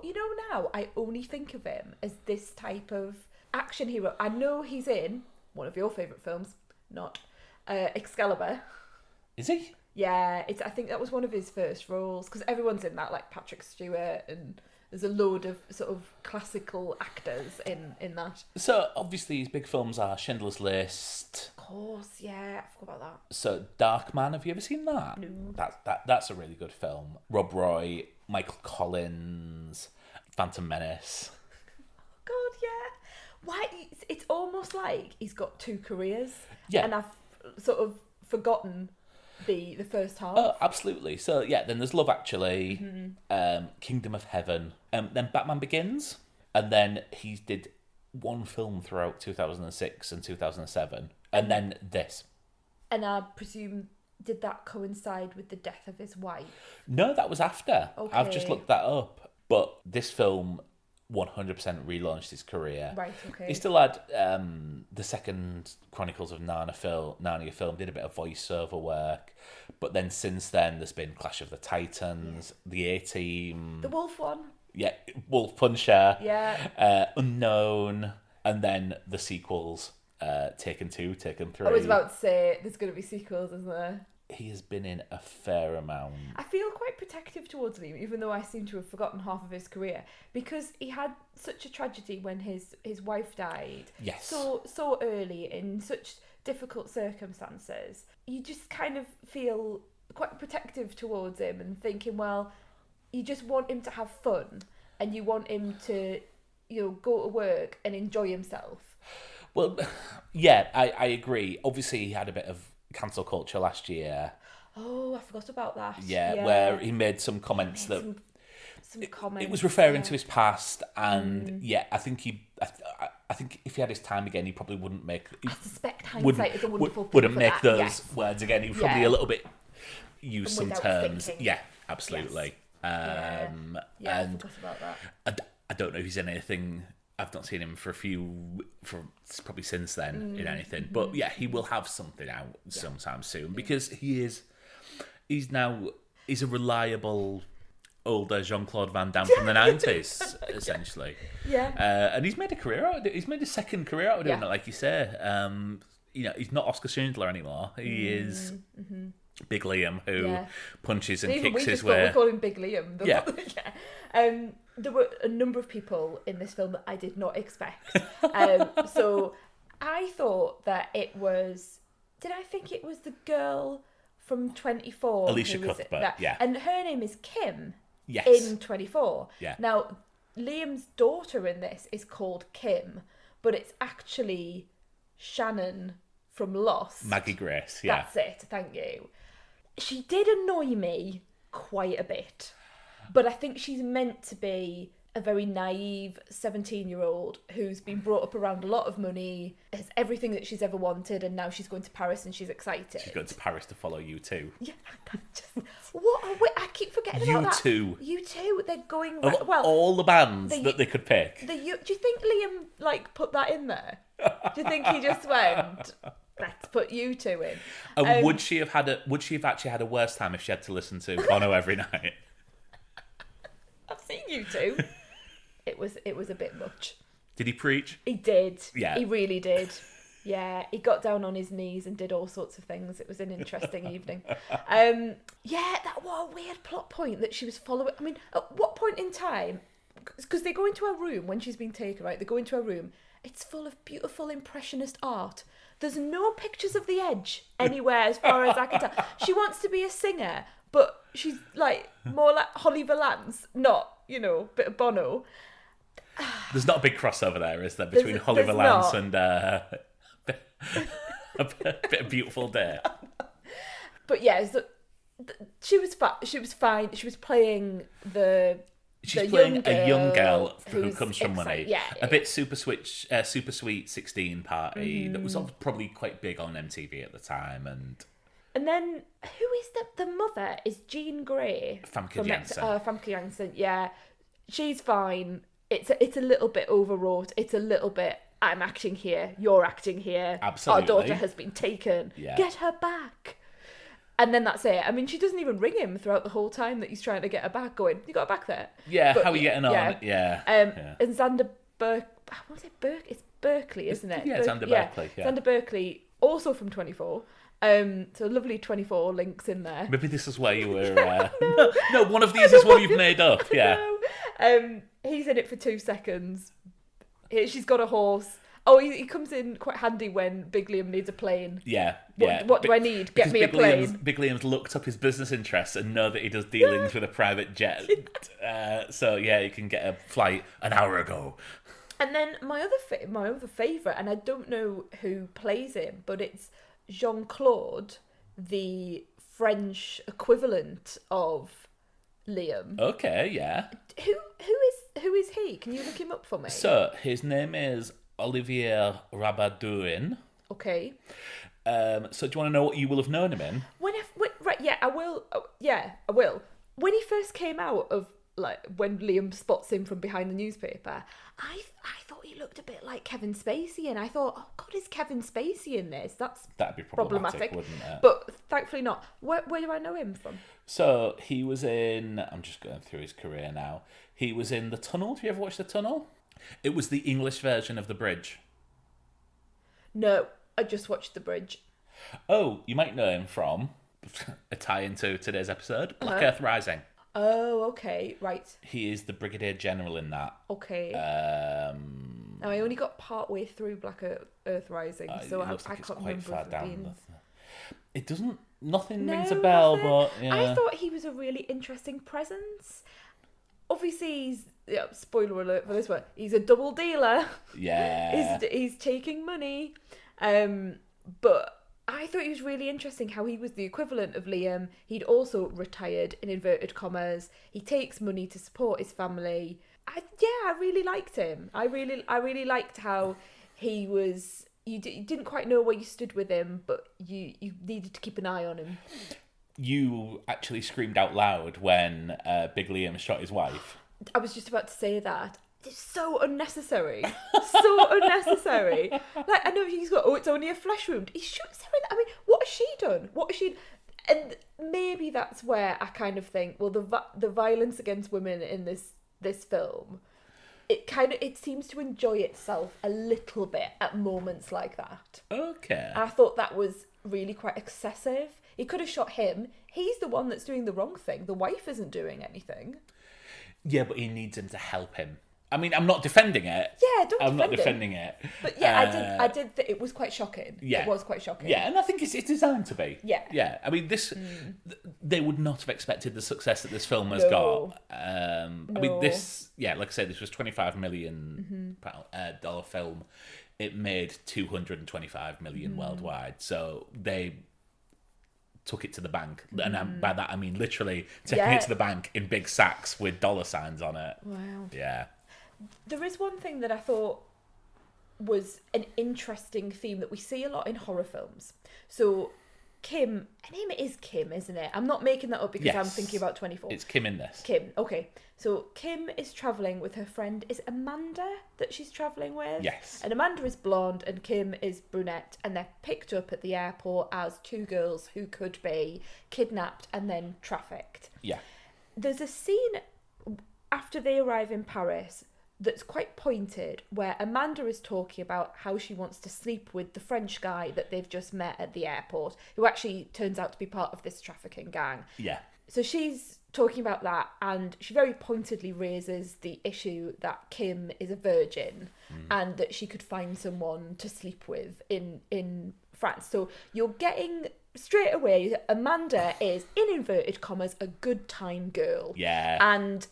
Now I only think of him as this type of action hero. I know he's in one of your favourite films, not Excalibur. Is he? Yeah, I think that was one of his first roles because everyone's in that, like Patrick Stewart, and there's a load of sort of classical actors in that. So obviously his big films are Schindler's List. Of course, yeah, I forgot about that. So Darkman, have you ever seen that? No. That's a really good film. Rob Roy, Michael Collins, Phantom Menace. God, yeah. Why? It's almost like he's got two careers. Yeah. And I've sort of forgotten the first half. Oh, absolutely. So then there's Love Actually, Kingdom of Heaven, then Batman Begins, and then he did one film throughout 2006 and 2007, and then this. And I presume, did that coincide with the death of his wife? No, that was after. Okay. I've just looked that up. But this film 100% relaunched his career. Right, okay. He still had the second Chronicles of Narnia film, did a bit of voiceover work. But then since then, there's been Clash of the Titans, The A-Team. The Wolf one. Yeah, Wolf Puncher. Yeah. Unknown. And then the sequels, Taken 2, Taken 3. I was about to say, there's going to be sequels, isn't there? he has been in a fair amount. I feel quite protective towards Liam, even though I seem to have forgotten half of his career, because he had such a tragedy when his wife died. Yes. So early in such difficult circumstances. You just kind of feel quite protective towards him and thinking, well, you just want him to have fun and you want him to, go to work and enjoy himself. Well, yeah, I agree. Obviously, he had a bit of cancel culture last year. Oh, I forgot about that. Yeah, where he made some comments that... Some comments. It was referring to his past, and I think I think if he had his time again, he probably wouldn't make... I suspect hindsight is a wonderful thing Wouldn't for make that, those yes. words again. He would probably a little bit use some without terms. thinking. Yeah, absolutely. Yes. I forgot about that. I don't know if he's in anything. I've not seen him for probably since then in anything. But yeah, he will have something out sometime soon because he's a reliable older Jean-Claude Van Damme from the 90s, essentially. Yeah. And he's made a career out of it. He's made a second career out of doing it, like you say. He's not Oscar Schindler anymore. He is Big Liam, who punches and kicks his way. We call him Big Liam. Yeah. There were a number of people in this film that I did not expect. So I thought that it was... Did I think it was the girl from 24? Alicia Cuthbert, yeah. And her name is Kim. Yes. In 24. Yeah. Now, Liam's daughter in this is called Kim, but it's actually Shannon from Lost. Maggie Grace, yeah. That's it, thank you. She did annoy me quite a bit, but I think she's meant to be a very naive 17-year-old who's been brought up around a lot of money, has everything that she's ever wanted, and now she's going to Paris and she's excited. She's going to Paris to follow you too. Yeah, I keep forgetting about that. U2, they're going... Of all the bands that they could pick. Do you think Liam, put that in there? Do you think he just went, let's put U2 in? And would she have actually had a worse time if she had to listen to Bono every night? I've seen U2. It was a bit much. Did he preach? He did. Yeah. He really did. Yeah, he got down on his knees and did all sorts of things. It was an interesting evening. What a weird plot point that she was following. I mean, at what point in time? Because they go into her room when she's being taken, right? They go into her room. It's full of beautiful impressionist art. There's no pictures of the Edge anywhere as far as I can tell. She wants to be a singer, but she's more like Holly Valance, not, bit of Bono. There's not a big crossover there, is there, between Holly Valance and a bit of Beautiful Day? But yeah, she was fine. She was playing She's playing a young girl who comes from money. Yeah, a bit super sweet 16 party that was probably quite big on MTV at the time. And then who is the mother? Is Jean Grey? Famke Janssen. Famke Janssen, yeah. She's fine. It's a little bit overwrought. It's a little bit, I'm acting here, you're acting here. Absolutely. Our daughter has been taken. Yeah. Get her back. And then that's it. I mean, she doesn't even ring him throughout the whole time that he's trying to get her back, going, you got her back there? Yeah, how are you getting on? Yeah. And Xander What was it? It's Berkeley, isn't it? Yeah, Xander Berkeley. Yeah. Xander Berkeley, also from 24. So lovely 24 links in there. Maybe this is where you were... No, one of these is one you've made up. Yeah. He's in it for 2 seconds. She's got a horse. Oh, he comes in quite handy when Big Liam needs a plane. Yeah. What do I need? Get me a plane. Big Liam's looked up his business interests and know that he does dealings with a private jet. So yeah, he can get a flight an hour ago. And then my other favourite, and I don't know who plays him, but it's Jean-Claude, the French equivalent of Liam. Okay, yeah. Who is he? Can you look him up for me? So his name is Olivier Rabadouin. Okay. So do you want to know what you will have known him in? I will. Yeah, I will. When he first came out of, when Liam spots him from behind the newspaper, I thought he looked a bit like Kevin Spacey, and I thought, oh God, is Kevin Spacey in this? That'd be problematic, wouldn't it? But thankfully not. Where do I know him from? So he was in... I'm just going through his career now. He was in The Tunnel. Have you ever watched The Tunnel? It was the English version of The Bridge. No, I just watched The Bridge. Oh, you might know him from a tie into today's episode, Black Earth Rising. Oh, okay, right. He is the Brigadier General in that. Okay. Now, I only got part way through Black Earth Rising, so I can't remember if it being... It doesn't... Nothing rings a bell, but... Yeah. I thought he was a really interesting presence. Obviously, he's... Yeah, spoiler alert for this one. He's a double dealer. Yeah. he's taking money. But I thought he was really interesting how he was the equivalent of Liam. He'd also retired, in inverted commas. He takes money to support his family. I really liked him. I really liked how he was... You didn't quite know where you stood with him, but you needed to keep an eye on him. You actually screamed out loud when Big Liam shot his wife. I was just about to say that. It's so unnecessary. So unnecessary. Like, I know he's got, it's only a flesh wound. He shoots her in the... I mean, what has she done? And maybe that's where I kind of think, well, the violence against women in this film... It seems to enjoy itself a little bit at moments like that. Okay. I thought that was really quite excessive. He could have shot him. He's the one that's doing the wrong thing. The wife isn't doing anything. Yeah, but he needs him to help him. I mean, I'm not defending it. Yeah, I'm not defending it. But yeah, I did. It was quite shocking. Yeah. It was quite shocking. Yeah, and I think it's designed to be. Yeah. Yeah. I mean, they would not have expected the success that this film has got. I mean, this, like I said, this was $25 million dollar film. It made $225 million worldwide. So they took it to the bank. And by that, I mean literally taking it to the bank in big sacks with dollar signs on it. Wow. Yeah. There is one thing that I thought was an interesting theme that we see a lot in horror films. So Kim, her name is Kim, isn't it? I'm not making that up because I'm thinking about 24. It's Kim in this. Kim, okay. So Kim is travelling with her friend. Is it Amanda that she's travelling with? Yes. And Amanda is blonde and Kim is brunette, and they're picked up at the airport as two girls who could be kidnapped and then trafficked. Yeah. There's a scene after they arrive in Paris that's quite pointed, where Amanda is talking about how she wants to sleep with the French guy that they've just met at the airport, who actually turns out to be part of this trafficking gang. Yeah. So she's talking about that, and she very pointedly raises the issue that Kim is a virgin and that she could find someone to sleep with in France. So you're getting... Straight away, Amanda is, in inverted commas, a good time girl. Yeah. And,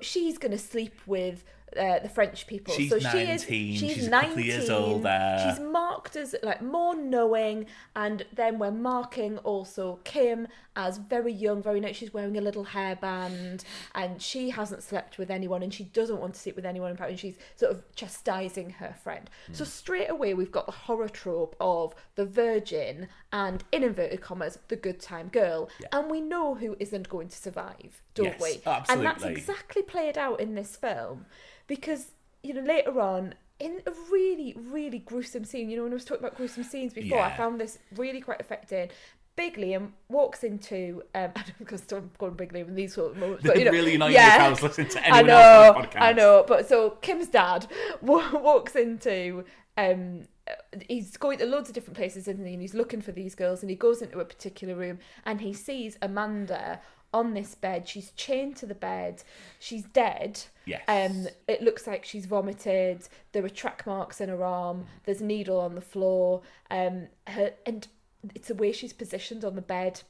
she's going to sleep with the French people. She's so 19. She's 19, a couple of years older. She's marked as more knowing, and then we're marking also Kim as very young, very nice. She's wearing a little hairband, and she hasn't slept with anyone, and she doesn't want to sleep with anyone. And she's sort of chastising her friend. So straight away, we've got the horror trope of the virgin and, in inverted commas, the good time girl, and we know who isn't going to survive, don't we? Absolutely. And that's exactly played out in this film. Because, later on, in a really, really gruesome scene, when I was talking about gruesome scenes before, I found this really quite affecting. Big Liam walks into, I don't know, I'm going Big Liam in these sort of moments. But, really annoying if I was listening to anyone else on the podcast. I know, but so Kim's dad walks into, he's going to loads of different places, isn't he? And he's looking for these girls, and he goes into a particular room, and he sees Amanda on this bed. She's chained to the bed. She's dead. Yes. It looks like she's vomited. There are track marks in her arm. There's a needle on the floor. And it's the way she's positioned on the bed.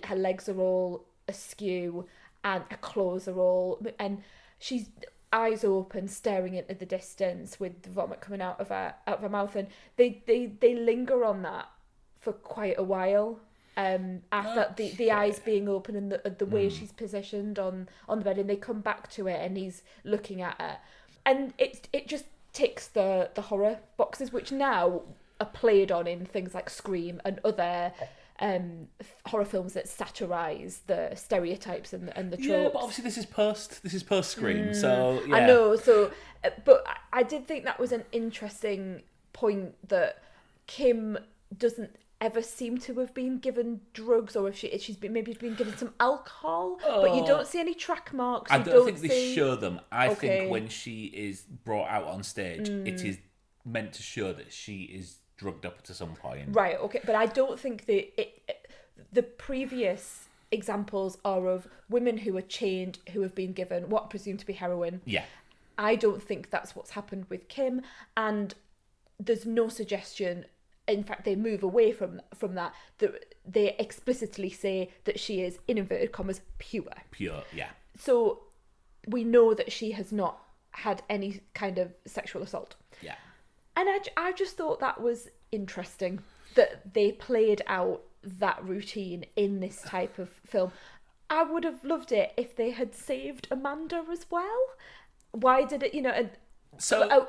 Her legs are all askew, and her clothes are all... And she's eyes open, staring into the distance with the vomit coming out of her mouth. And they linger on that for quite a while. After the eyes being open and the way she's positioned on the bed, and they come back to it, and he's looking at her, and it just ticks the horror boxes, which now are played on in things like Scream and other horror films that satirise the stereotypes and the tropes. Yeah, but obviously this is post Scream, so yeah. I know. So, but I did think that was an interesting point, that Kim doesn't ever seem to have been given drugs, or if she's been given some alcohol, but you don't see any track marks. I don't think they show them. I think when she is brought out on stage, it is meant to show that she is drugged up to some point. Right, okay, but I don't think the previous examples are of women who are chained, who have been given what are presumed to be heroin. Yeah. I don't think that's what's happened with Kim, and there's no suggestion. In fact, they move away from that. They explicitly say that she is, in inverted commas, pure. Pure, yeah. So we know that she has not had any kind of sexual assault. Yeah. And I just thought that was interesting that they played out that routine in this type of film. I would have loved it if they had saved Amanda as well. Why did it,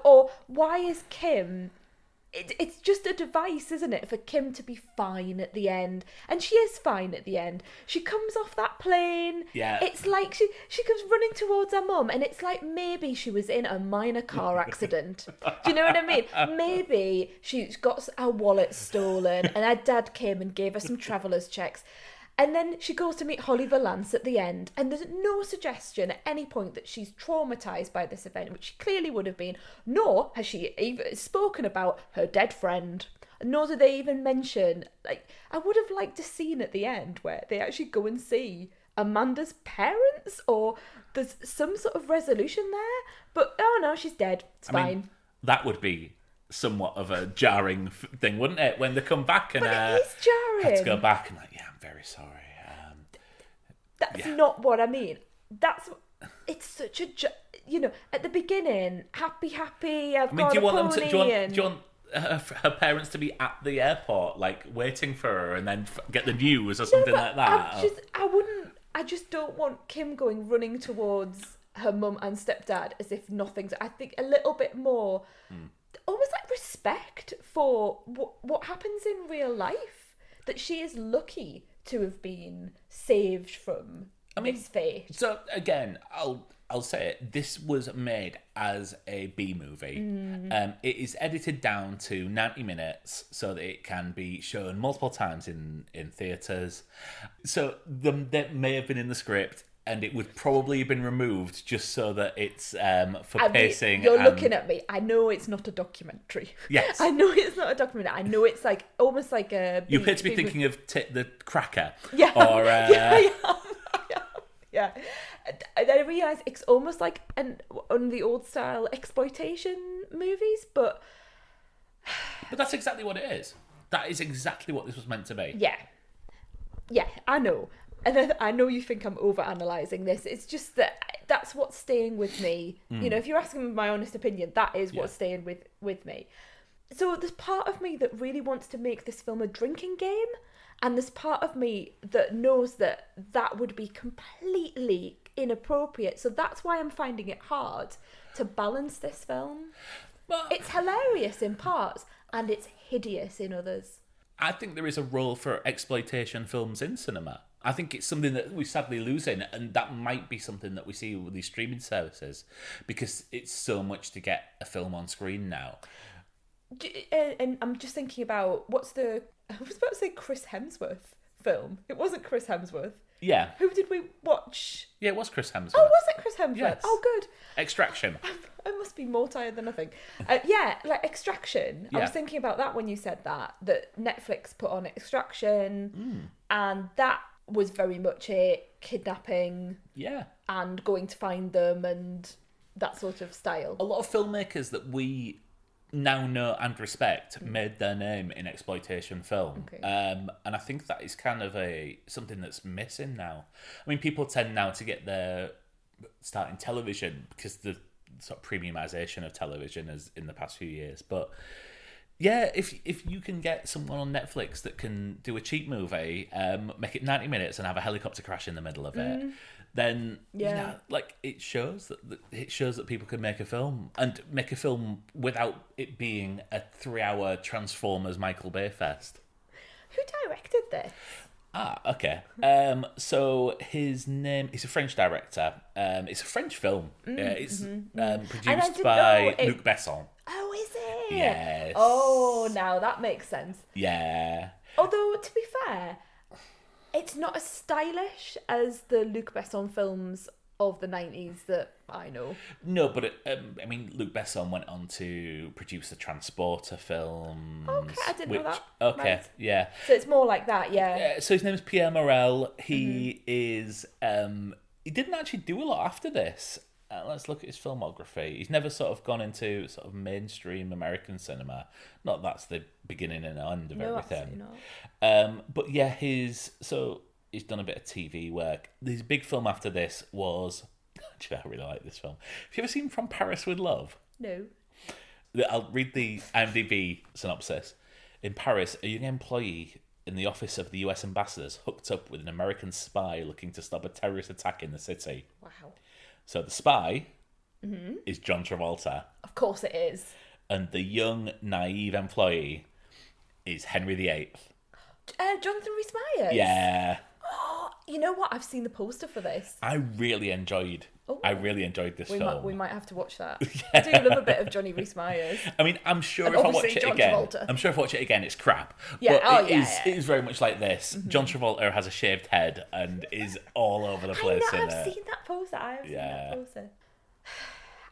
or why is Kim... It's just a device, isn't it, for Kim to be fine at the end. And she is fine at the end. She comes off that plane. Yeah. It's like she comes running towards her mum, and it's like maybe she was in a minor car accident. Do you know what I mean? Maybe she got her wallet stolen, and her dad came and gave her some traveller's checks. And then she goes to meet Holly Valance at the end, and there's no suggestion at any point that she's traumatised by this event, which she clearly would have been, nor has she even spoken about her dead friend, nor do they even mention, I would have liked a scene at the end where they actually go and see Amanda's parents, or there's some sort of resolution there, but oh no, she's dead, it's fine. Mean, that would be somewhat of a jarring thing, wouldn't it, when they come back and but it is jarring. have to go back and I'm very sorry. That's not what I mean. It's such a, at the beginning, happy, I've got a pony. Do you want her parents to be at the airport, waiting for her, and then get the news or something like that? I just don't want Kim running towards her mum and stepdad as if nothing's... I think a little bit more, almost like respect for what happens in real life, that she is lucky to have been saved from this fate. So again, I'll say it. This was made as a B movie. It is edited down to 90 minutes so that it can be shown multiple times in theatres. So that may have been in the script, and it would probably have been removed just so that it's for pacing. You're looking at me. I know it's not a documentary. Yes. I know it's not a documentary. I know it's almost like a... You appear to be thinking of the Cracker. Yeah. Or, yeah. And I realise it's almost like on the old style exploitation movies, but... But that's exactly what it is. That is exactly what this was meant to be. Yeah, I know. And I know you think I'm over-analysing this. It's just that's what's staying with me. If you're asking my honest opinion, that is what's staying with me. So there's part of me that really wants to make this film a drinking game, and there's part of me that knows that would be completely inappropriate. So that's why I'm finding it hard to balance this film. But it's hilarious in parts, and it's hideous in others. I think there is a role for exploitation films in cinema. I think it's something that we're sadly losing, and that might be something that we see with these streaming services, because it's so much to get a film on screen now. And I'm just thinking about I was about to say Chris Hemsworth film. It wasn't Chris Hemsworth. Yeah. Who did we watch? Yeah, it was Chris Hemsworth. Oh, was it Chris Hemsworth? Yes. Oh, good. Extraction. I must be more tired than I think. Extraction. Yeah. I was thinking about that when you said that Netflix put on Extraction, and that was very much a kidnapping. Yeah. And going to find them and that sort of style. A lot of filmmakers that we now know and respect made their name in exploitation film. Okay. And I think that is kind of something that's missing now. I mean, people tend now to get their start in television because the sort of premiumization of television is in the past few years. But yeah, if you can get someone on Netflix that can do a cheap movie, make it 90 minutes and have a helicopter crash in the middle of it, then it shows that people can make a film, and make a film without it being a 3-hour Transformers Michael Bay fest. Who directed this? Okay. So his name, he's a French director. It's a French film. It's produced by Luc Besson. Oh, is it? Yes. Oh, now that makes sense. Yeah. Although, to be fair, it's not as stylish as the Luc Besson films of the 90s that I know. No, but Luc Besson went on to produce the Transporter films. Okay, I didn't know that. Okay, Right. yeah. So it's more like that, yeah. So his name is Pierre Morel. He is. He didn't actually do a lot after this. Let's look at his filmography. He's never sort of gone into sort of mainstream American cinema. Not that's the beginning and end of everything. Not. But yeah, he's done a bit of TV work. His big film after this was. Actually, I really like this film. Have you ever seen From Paris with Love? No. I'll read the IMDb synopsis. In Paris, a young employee in the office of the US ambassadors hooked up with an American spy looking to stop a terrorist attack in the city. Wow. So the spy is John Travolta. Of course it is. And the young, naive employee is Henry VIII. Jonathan Rhys-Meyers? Yeah. Oh, you know what? I've seen the poster for this. I really enjoyed this film. We might have to watch that. I do love a bit of Johnny Rhys-Meyers. I mean, I'm sure And if I watch obviously it John again, Travolta. it's crap. Yeah, But it is very much like this. Mm-hmm. John Travolta has a shaved head and is all over the place I know, in I've it. seen that poster. Yeah.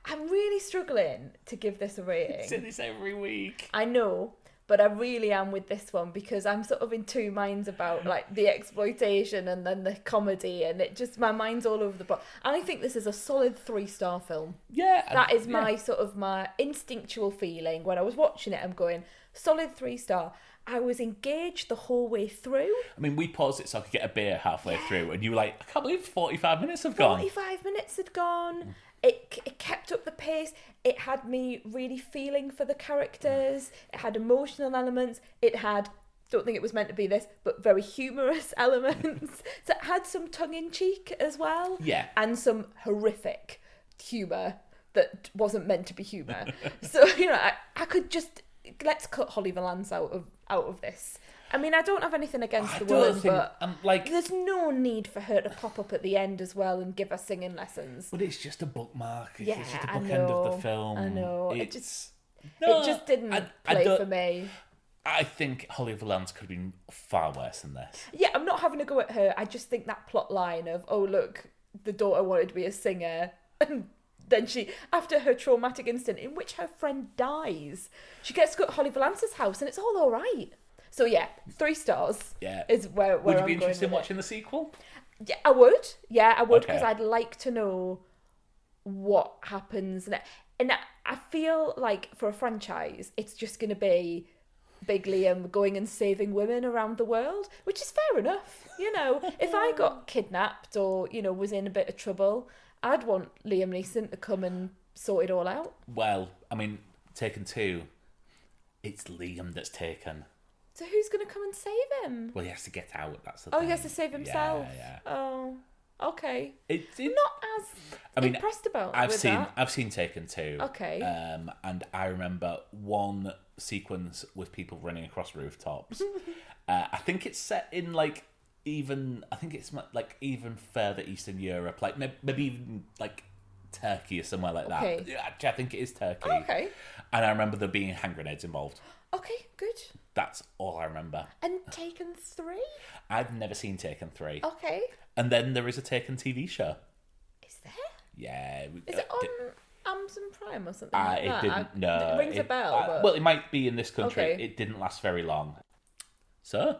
I'm really struggling to give this a rating. I say this every week. I know, but I really am with this one because I'm sort of in two minds about like the exploitation and then the comedy, and it just, my mind's all over the place. And I think this is a solid 3-star film. Yeah. That is my sort of my instinctual feeling when I was watching it. I'm going solid 3-star. I was engaged the whole way through. I mean, we paused it so I could get a beer halfway through, and you were like, I can't believe 45 minutes have gone. 45 minutes had gone. It kept up the pace. It had me really feeling for the characters. It had emotional elements. It had, don't think it was meant to be this, but very humorous elements. So it had some tongue-in-cheek as well. Yeah. And some horrific humour that wasn't meant to be humour. So, you know, I could just, let's cut Holly Valance out of this. I mean, I don't have anything against the woman, but there's no need for her to pop up at the end as well and give us singing lessons. But it's just a bookmark. It's Yeah, just a I bookend know, of the film. I know. It just didn't play for me. I think Holly Valance could have been far worse than this. Yeah, I'm not having a go at her. I just think that plot line of, oh, look, the daughter wanted to be a singer, and then she, after her traumatic incident in which her friend dies, she gets to go to Holly Valance's house and it's all right. So yeah, 3 stars. Yeah. Is where Would you I'm be interested in going with watching the sequel? Yeah, I would. Yeah, I would, because Okay. I'd like to know what happens. And I feel like for a franchise, it's just going to be Big Liam going and saving women around the world, which is fair enough. You know, if I got kidnapped or, you know, was in a bit of trouble, I'd want Liam Neeson to come and sort it all out. Well, I mean, Taken 2, it's Liam that's taken. So who's going to come and save him? Well, he has to get out, that's the Oh, thing. he has to save himself. Yeah. Oh, okay. It's Not as impressed about that. I've seen Taken 2. Okay. And I remember one sequence with people running across rooftops. I think it's set in even further Eastern Europe, like maybe even like Turkey or somewhere like that. Okay. Yeah, actually, I think it is Turkey. Okay. And I remember there being hand grenades involved. Okay, good. That's all I remember. And Taken 3? I've never seen Taken 3. Okay. And then there is a Taken TV show. Is there? Yeah. Is it on Amazon Prime or something like It that? didn't. No. It rings a bell. But... Well, it might be in this country. Okay. It didn't last very long. So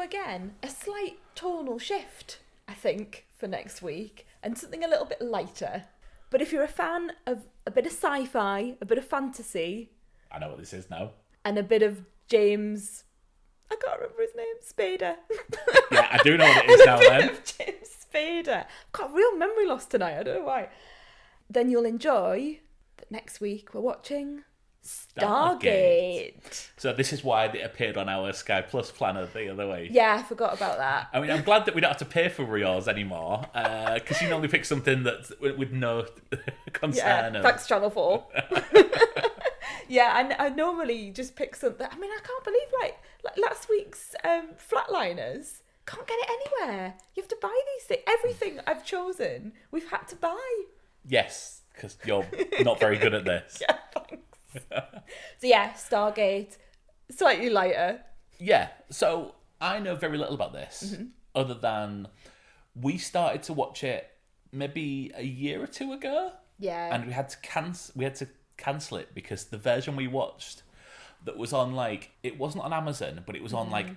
again, a slight tonal shift, I think, for next week, and something a little bit lighter. But if you're a fan of a bit of sci-fi, a bit of fantasy, I know what this is now. and a bit of James, I can't remember his name, Spader. Yeah, I do know what it is now then. Of James Spader. I've got real memory loss tonight, I don't know why. Then you'll enjoy that next week we're watching Stargate. So this is why it appeared on our Sky Plus planner the other week. Yeah, I forgot about that. I mean, I'm glad that we don't have to pay for yours anymore, because you normally pick something that's with no concern. Yeah, thanks Channel 4. Yeah, I normally just pick something. I mean, I can't believe like last week's Flatliners. Can't get it anywhere. You have to buy these things. Everything I've chosen, we've had to buy. Yes, because you're not very good at this. Yeah, thanks. So yeah, Stargate, slightly lighter. Yeah, so I know very little about this, other than we started to watch it maybe a year or two ago. Yeah. And we had to cancel it because the version we watched that was on, like, it wasn't on Amazon, but it was on like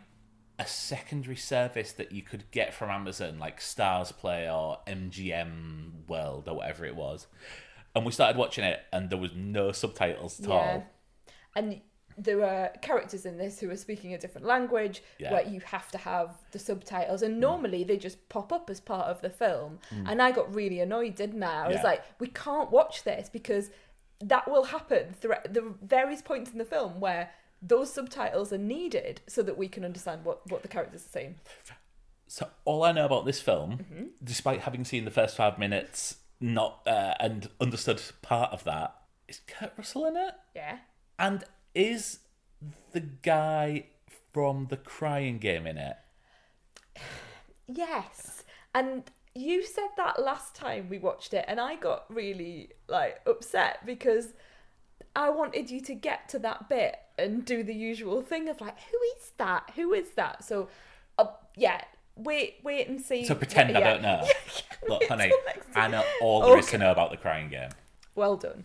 a secondary service that you could get from Amazon, like Stars Play or MGM World or whatever it was. And we started watching it, and there was no subtitles at all. And there were characters in this who are speaking a different language where you have to have the subtitles, and normally they just pop up as part of the film. And I got really annoyed, didn't I? I was like, we can't watch this because that will happen throughout the various points in the film where those subtitles are needed so that we can understand what the characters are saying. So all I know about this film, despite having seen the first 5 minutes and understood part of that, is Kurt Russell in it? Yeah. And is the guy from The Crying Game in it? Yes. And you said that last time we watched it, and I got really upset because I wanted you to get to that bit and do the usual thing of like, who is that? So wait and see. So pretend I don't know. Look, honey, I know all there is to know about The Crying Game. Well done.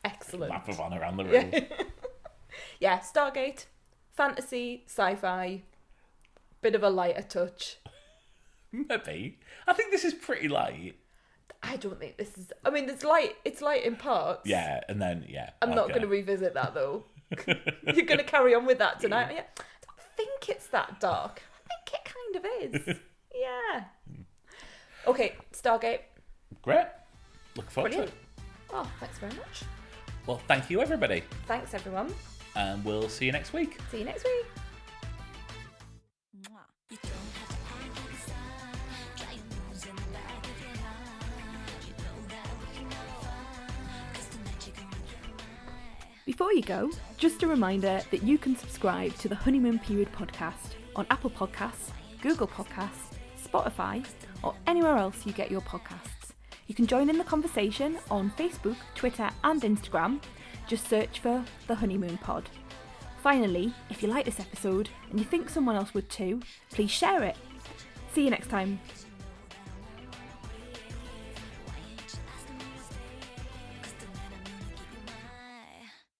Excellent. Lap of honour around the room. Yeah, Stargate, fantasy, sci-fi, bit of a lighter touch. Maybe. I think this is pretty light. I don't think this is... I mean, it's light in parts. Yeah, and then, I'm not going to revisit that, though. You're going to carry on with that tonight. Yeah. I don't think it's that dark. I think it kind of is. Yeah. Okay, Stargate. Great. Look forward Brilliant. to it. Oh, thanks very much. Well, thank you, everybody. Thanks, everyone. And we'll see you next week. See you next week. Before you go, just a reminder that you can subscribe to the Honeymoon Period podcast on Apple Podcasts, Google Podcasts, Spotify, or anywhere else you get your podcasts. You can join in the conversation on Facebook, Twitter, and Instagram. Just search for The Honeymoon Pod. Finally, if you like this episode and you think someone else would too, please share it. See you next time.